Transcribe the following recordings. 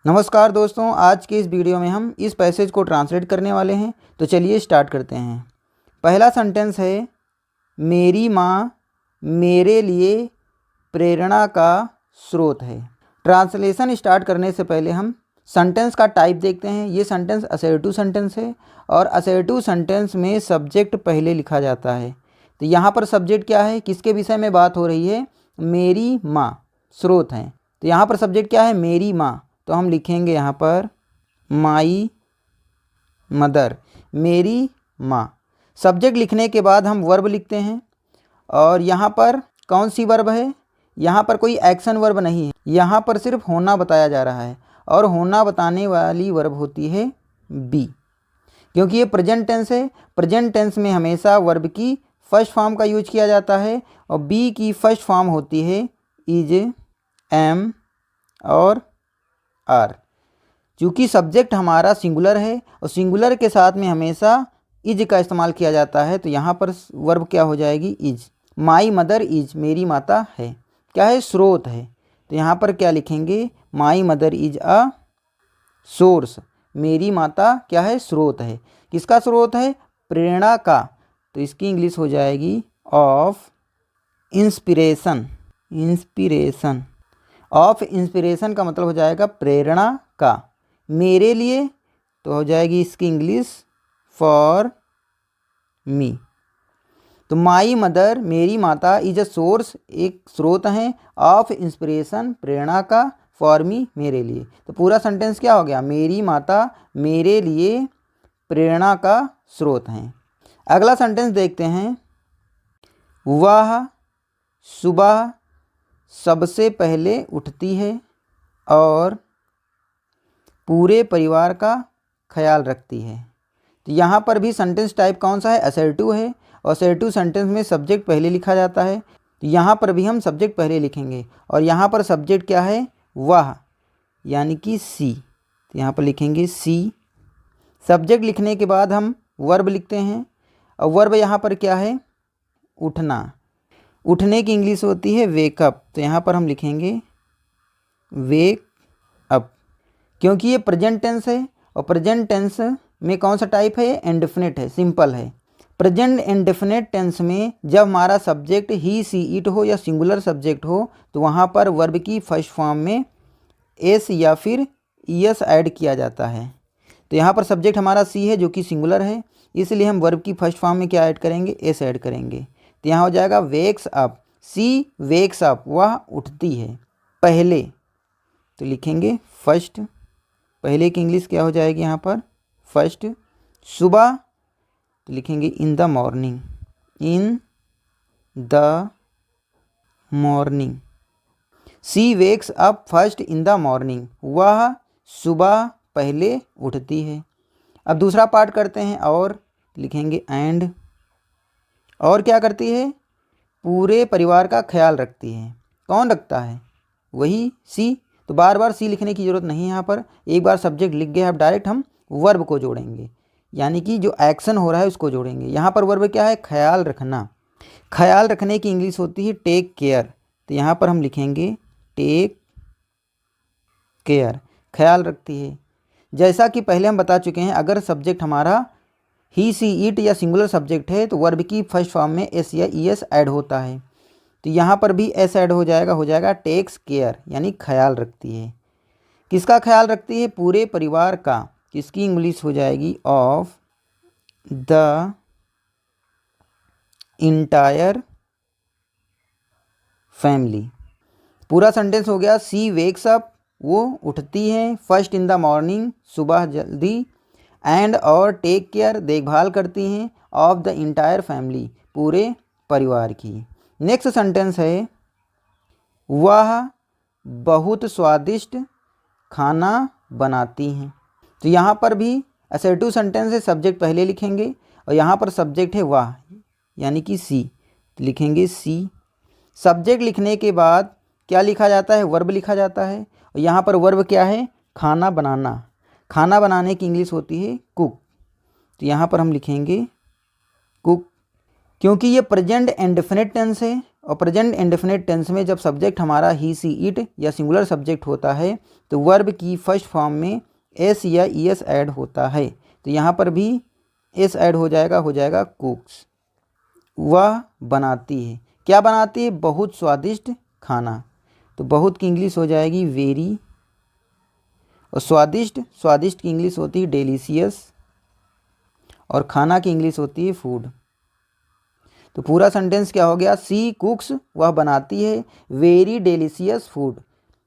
नमस्कार दोस्तों, आज के इस वीडियो में हम इस पैसेज को ट्रांसलेट करने वाले हैं। तो चलिए स्टार्ट करते हैं। पहला सेंटेंस है, मेरी माँ मेरे लिए प्रेरणा का स्रोत है। ट्रांसलेशन स्टार्ट करने से पहले हम सेंटेंस का टाइप देखते हैं। ये सेंटेंस असर्टिव सेंटेंस है और असर्टिव सेंटेंस में सब्जेक्ट पहले लिखा जाता है। तो यहाँ पर सब्जेक्ट क्या है, किसके विषय में बात हो रही है? मेरी माँ स्रोत हैं। तो यहाँ पर सब्जेक्ट क्या है? मेरी माँ। तो हम लिखेंगे यहाँ पर माई मदर, मेरी माँ। सब्जेक्ट लिखने के बाद हम वर्ब लिखते हैं और यहाँ पर कौन सी वर्ब है? यहाँ पर कोई एक्शन वर्ब नहीं है, यहाँ पर सिर्फ होना बताया जा रहा है और होना बताने वाली वर्ब होती है बी, क्योंकि ये प्रेजेंट टेंस है। प्रेजेंट टेंस में हमेशा वर्ब की फर्स्ट फॉर्म का यूज किया जाता है और बी की फर्स्ट फॉर्म होती है इज, एम और आर। चूँकि सब्जेक्ट हमारा सिंगुलर है और सिंगुलर के साथ में हमेशा इज का इस्तेमाल किया जाता है, तो यहाँ पर वर्ब क्या हो जाएगी? इज। माई मदर इज, मेरी माता है, क्या है? स्रोत है। तो यहाँ पर क्या लिखेंगे? My mother is a source, मेरी माता क्या है? स्रोत है। किसका स्रोत है? प्रेरणा का। तो इसकी इंग्लिश हो जाएगी of inspiration. Inspiration, of inspiration का मतलब हो जाएगा प्रेरणा का। मेरे लिए तो हो जाएगी इसकी इंग्लिश फॉर मी। तो माई मदर, मेरी माता, इज अ सोर्स, एक स्रोत हैं, ऑफ इंस्पिरेशन, प्रेरणा का, फॉर मी, मेरे लिए। तो पूरा सेंटेंस क्या हो गया? मेरी माता मेरे लिए प्रेरणा का स्रोत हैं। अगला सेंटेंस देखते हैं। वह सुबह सबसे पहले उठती है और पूरे परिवार का ख्याल रखती है। तो यहाँ पर भी सेंटेंस टाइप कौन सा है? असर्टिव है और असर्टिव सेंटेंस में सब्जेक्ट पहले लिखा जाता है। तो यहाँ पर भी हम सब्जेक्ट पहले लिखेंगे और यहाँ पर सब्जेक्ट क्या है? वह, यानी कि सी। तो यहाँ पर लिखेंगे सी। सब्जेक्ट लिखने के बाद हम वर्ब लिखते हैं और वर्ब यहाँ पर क्या है? उठना। उठने की इंग्लिश होती है वेकअप। तो यहाँ पर हम लिखेंगे वेक अप, क्योंकि ये प्रेजेंट टेंस है और प्रेजेंट टेंस में कौन सा टाइप है? इंडेफिनिट है, सिंपल है। प्रेजेंट इंडेफिनिट टेंस में जब हमारा सब्जेक्ट ही, सी, इट हो या सिंगुलर सब्जेक्ट हो तो वहाँ पर वर्ब की फर्स्ट फॉर्म में एस या फिर ईएस ऐड किया जाता है। तो यहाँ पर सब्जेक्ट हमारा सी है जो कि सिंगुलर है, इसलिए हम वर्ब की फर्स्ट फॉर्म में क्या ऐड करेंगे? एस ऐड करेंगे। तो यहाँ हो जाएगा वेक्स अप, सी वेक्स अप, वह उठती है पहले। तो लिखेंगे फर्स्ट, पहले की इंग्लिश क्या हो जाएगी यहाँ पर? फर्स्ट। सुबह तो लिखेंगे in the morning, in the morning. She wakes up first in the morning, वह सुबह पहले उठती है। अब दूसरा पार्ट करते हैं और लिखेंगे एंड। और क्या करती है? पूरे परिवार का ख्याल रखती है। कौन रखता है? वही सी। तो बार बार सी लिखने की ज़रूरत नहीं है यहाँ पर। एक बार सब्जेक्ट लिख गए, अब डायरेक्ट हम वर्ब को जोड़ेंगे, यानी कि जो एक्शन हो रहा है उसको जोड़ेंगे। यहाँ पर वर्ब क्या है? ख्याल रखना। ख्याल रखने की इंग्लिश होती है टेक केयर। तो यहाँ पर हम लिखेंगे टेक केयर, ख्याल रखती है। जैसा कि पहले हम बता चुके हैं, अगर सब्जेक्ट हमारा ही, सी, इट या सिंगुलर सब्जेक्ट है तो वर्ब की फर्स्ट फॉर्म में एस या ई एस ऐड होता है। तो यहाँ पर भी एस ऐड हो जाएगा टेक्स केयर, यानी ख्याल रखती है। किसका ख्याल रखती है? पूरे परिवार का। किसकी इंग्लिश हो जाएगी? Of the entire family. पूरा सेंटेंस हो गया। सी वेक्स अप, वो उठती है, फर्स्ट इन द मॉर्निंग, सुबह जल्दी, एंड और टेक केयर, देखभाल करती हैं, ऑफ द इंटायर फैमिली, पूरे परिवार की। नेक्स्ट सेंटेंस है, वह बहुत स्वादिष्ट खाना बनाती हैं। तो यहाँ पर भी असर्टिव सेंटेंस है, सब्जेक्ट पहले लिखेंगे और यहाँ पर सब्जेक्ट है वह, यानी कि सी। तो लिखेंगे सी। सब्जेक्ट लिखने के बाद क्या लिखा जाता है? वर्ब लिखा जाता है और यहाँ पर वर्ब क्या है? खाना बनाना। खाना बनाने की इंग्लिश होती है कुक। तो यहाँ पर हम लिखेंगे कुक। क्योंकि ये प्रेजेंट इंडेफिनिट टेंस है और प्रेजेंट इंडेफिनिट टेंस में जब सब्जेक्ट हमारा ही सी इट या सिंगुलर सब्जेक्ट होता है तो वर्ब की फर्स्ट फॉर्म में एस या ई एस ऐड होता है। तो यहाँ पर भी एस ऐड हो जाएगा कुक्स। वह बनाती है, क्या बनाती है? बहुत स्वादिष्ट खाना। तो बहुत की इंग्लिश हो जाएगी वेरी, और स्वादिष्ट की इंग्लिश होती है डेलीशियस, और खाना की इंग्लिश होती है फूड। तो पूरा सेंटेंस क्या हो गया? सी कुक्स, वह बनाती है, वेरी डेलीशियस फूड,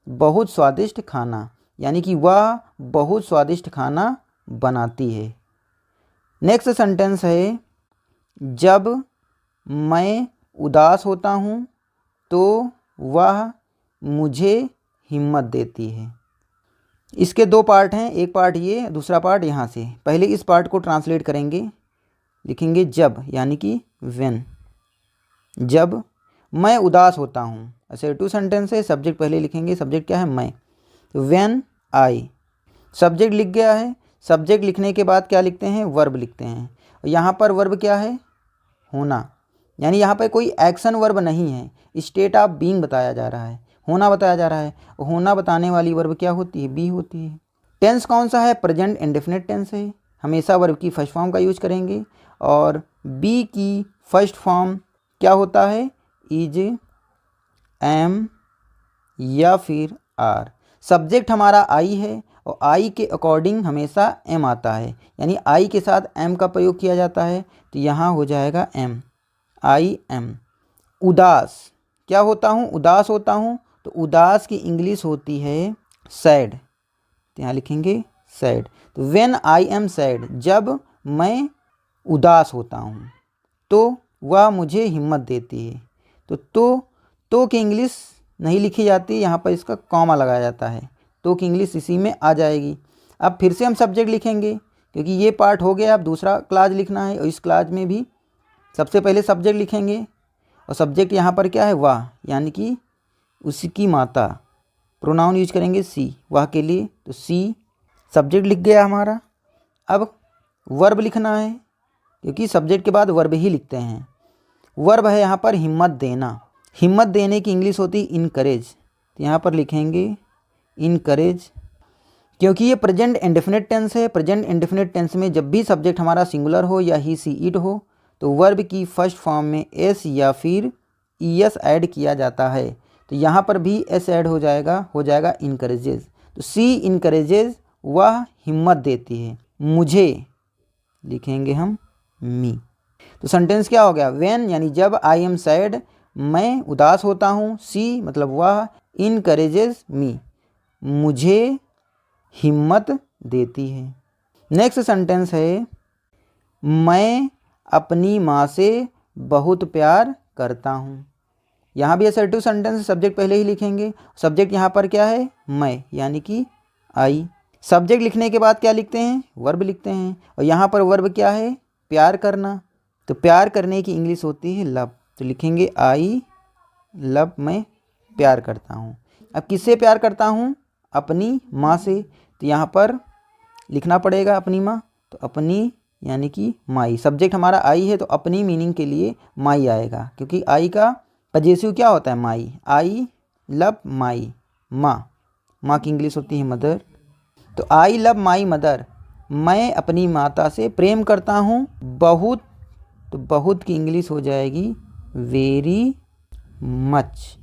बहुत स्वादिष्ट खाना, यानी कि वह बहुत स्वादिष्ट खाना बनाती है। नेक्स्ट सेंटेंस है जब मैं उदास होता हूँ तो वह मुझे हिम्मत देती है। इसके दो पार्ट हैं, एक पार्ट ये, दूसरा पार्ट यहाँ से। पहले इस पार्ट को ट्रांसलेट करेंगे, लिखेंगे जब यानी कि व्हेन। जब मैं उदास होता हूँ, असर्टिव सेंटेंस है, सब्जेक्ट पहले लिखेंगे, सब्जेक्ट क्या है? मैं। व्हेन आई, सब्जेक्ट लिख गया है। सब्जेक्ट लिखने के बाद क्या लिखते हैं? वर्ब लिखते हैं। और यहाँ पर वर्ब क्या है? होना, यानी यहाँ पर कोई एक्शन वर्ब नहीं है, स्टेट ऑफ बीइंग बताया जा रहा है, होना बताया जा रहा है। होना बताने वाली वर्ब क्या होती है? बी होती है। टेंस कौन सा है? प्रेजेंट इंडेफिनिट टेंस है, हमेशा वर्ब की फर्स्ट फॉर्म का यूज करेंगे। और बी की फर्स्ट फॉर्म क्या होता है? इज, एम या फिर आर। सब्जेक्ट हमारा आई है और आई के अकॉर्डिंग हमेशा एम आता है, यानी आई के साथ एम का प्रयोग किया जाता है। तो यहाँ हो जाएगा एम, आई एम। उदास, क्या होता हूँ? उदास होता हूँ। तो उदास की इंग्लिश होती है सैड, तो यहाँ लिखेंगे सैड। तो व्हेन आई एम सैड, जब मैं उदास होता हूँ तो वह मुझे हिम्मत देती है। तो की इंग्लिश नहीं लिखी जाती, यहाँ पर इसका कॉमा लगाया जाता है, तो की इंग्लिश इसी में आ जाएगी। अब फिर से हम सब्जेक्ट लिखेंगे, क्योंकि ये पार्ट हो गया, अब दूसरा क्लाज लिखना है, और इस क्लाज में भी सबसे पहले सब्जेक्ट लिखेंगे। और सब्जेक्ट यहाँ पर क्या है? वह, यानी कि उसकी माता। प्रोनाउन यूज करेंगे सी, वह के लिए। तो सी सब्जेक्ट लिख गया हमारा। अब वर्ब लिखना है, क्योंकि सब्जेक्ट के बाद वर्ब ही लिखते हैं। वर्ब है यहाँ पर हिम्मत देना। हिम्मत देने की इंग्लिश होती है इनकरेज, तो यहाँ पर लिखेंगे इनकरेज। क्योंकि ये प्रेजेंट इंडेफिनिट टेंस है, प्रेजेंट इंडेफिनिट टेंस में जब भी सब्जेक्ट हमारा सिंगुलर हो या ही सी इट हो तो वर्ब की फर्स्ट फॉर्म में एस या फिर ई एस ऐड किया जाता है। तो यहाँ पर भी एस ऐड हो जाएगा इनकरेजेस। तो सी इनकरेजेस, वह हिम्मत देती है। मुझे लिखेंगे हम मी। तो सेंटेंस क्या हो गया? व्हेन यानी जब, आई एम सैड मैं उदास होता हूँ, सी मतलब वह, इनकरेजेस मी मुझे हिम्मत देती है। नेक्स्ट सेंटेंस है मैं अपनी माँ से बहुत प्यार करता हूँ। यहाँ भी असर्टिव सेंटेंस, सब्जेक्ट पहले ही लिखेंगे। सब्जेक्ट यहाँ पर क्या है? मैं, यानी कि आई। सब्जेक्ट लिखने के बाद क्या लिखते हैं? वर्ब लिखते हैं। और यहाँ पर वर्ब क्या है? प्यार करना। तो प्यार करने की इंग्लिश होती है लव, तो लिखेंगे आई लव, मैं प्यार करता हूँ। अब किससे प्यार करता हूँ? अपनी माँ से। तो यहाँ पर लिखना पड़ेगा अपनी माँ, तो अपनी यानी कि माई। सब्जेक्ट हमारा आई है तो अपनी मीनिंग के लिए माई आएगा, क्योंकि आई का पजेसिव क्या होता है? माई। आई लव माई, माँ की इंग्लिश होती है मदर। तो आई लव माई मदर, मैं अपनी माता से प्रेम करता हूँ बहुत। तो बहुत की इंग्लिश हो जाएगी very much.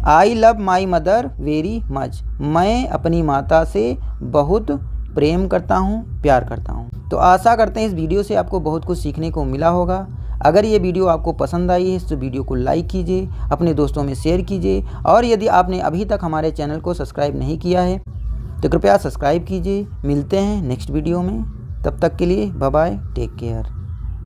I love my mother very much, मैं अपनी माता से बहुत प्रेम करता हूँ, प्यार करता हूँ। तो आशा करते हैं इस वीडियो से आपको बहुत कुछ सीखने को मिला होगा। अगर ये वीडियो आपको पसंद आई है तो वीडियो को लाइक कीजिए, अपने दोस्तों में शेयर कीजिए, और यदि आपने अभी तक हमारे चैनल को सब्सक्राइब नहीं किया है तो कृपया सब्सक्राइब कीजिए। मिलते हैं नेक्स्ट वीडियो में, तब तक के लिए बाय बाय, टेक केयर।